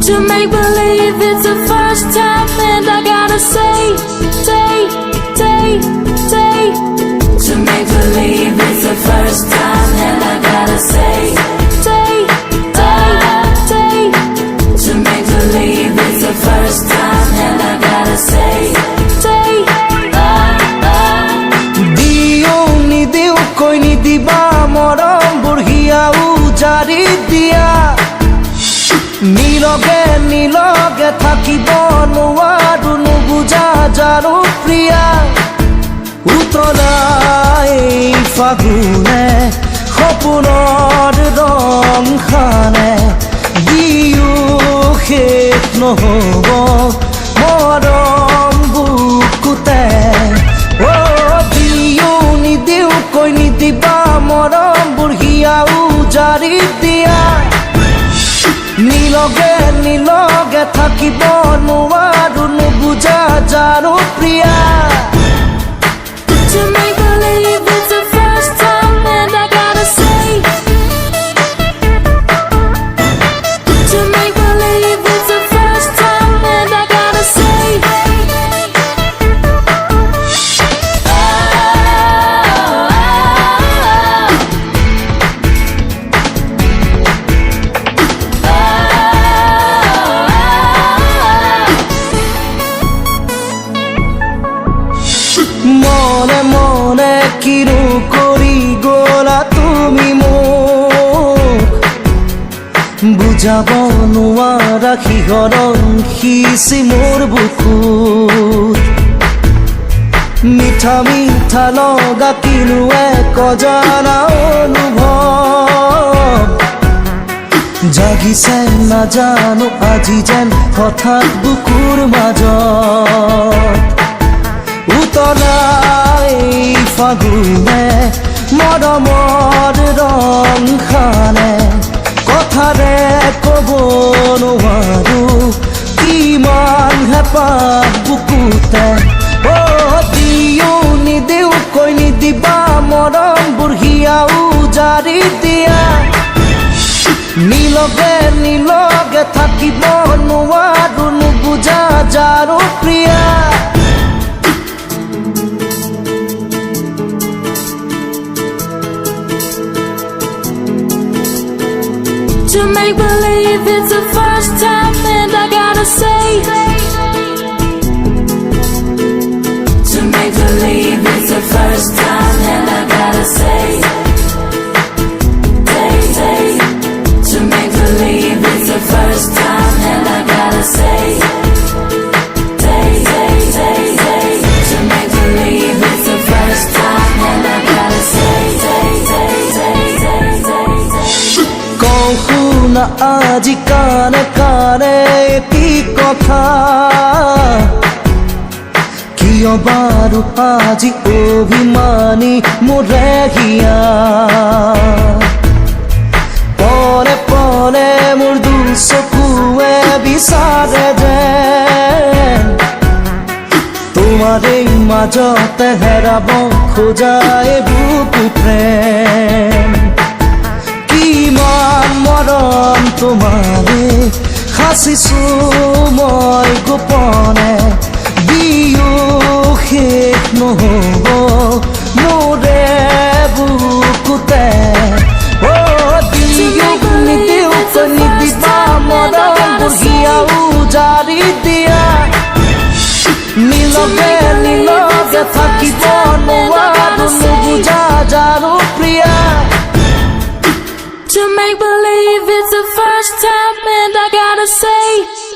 To make believe it's the first time, and I gotta say. To make believe it's the first time, and I gotta say. To make believe it's the first time, and I gotta say. Dio ni deu koi ni diba morom burhiya ujari dia. Niloge থাকিব নোৱাৰো নুবুজা যাৰো প্ৰিয়া উতলাই ফাগুনে সপোনৰ ৰং খানে দিও শেষ নহ'ব মৰম বুকুতে দিও নিদিও কৈ নিদিবা মৰম বুঢ়িয়া উজাৰি দিয়া নিলগে থাকিব নোৱাৰো নুবুজা যাৰো Priya To make believe it's the first time, and I gotta say. To make believe it's the first time, and I gotta say. মনে মনে কিনো কৰি গলা তুমি মোক বুজাব নোৱাৰা শিহৰণ সিঁচি মোৰ বুকুত মিঠা মিঠা লগা কিনো এক অজানা অনুভৱ জাগিছে নাজানো আজি যেন হঠাৎ বুকুৰ মাজত উতলাই ফাগুনে মৰমৰ ৰং খানে কথাৰে ক'ব নোৱাৰো কিমান হেঁপাহ বুকুতে দিও নিদিও কৈ নিদিবা মৰম বুঢ়িয়া উজাৰি দিয়া নিলগে থাকিব নোৱাৰো নুবুজা যাৰো Priya To make believe it's the first time, and I gotta say. To make believe it's the first time, and I gotta say. To make believe it's the first time, and I gotta say. To make believe it's the first time, and I gotta say. শুনা আজি কানে কানে এটি কথা কিয় বাৰু আজি অভিমানী মোৰে হিয়া পৰে পৰে মোৰ দুচকুৱে বিচাৰে যেন তোমাৰ এই মাজতে হেৰাব খোজা এই বুকু প্ৰেম কিমান মৰম তোমাৰে সাঁচিছো মই গোপনে দিও শেষ নহ'ব মোৰে বুকুতে দিও নিদিও নিদিবা মৰম বুঢ়িয়া উজাৰি দিয়া নিলগে থাকিব নোৱাৰো নুবুজা যাৰো Priya To make believe it's the first time, and I gotta say.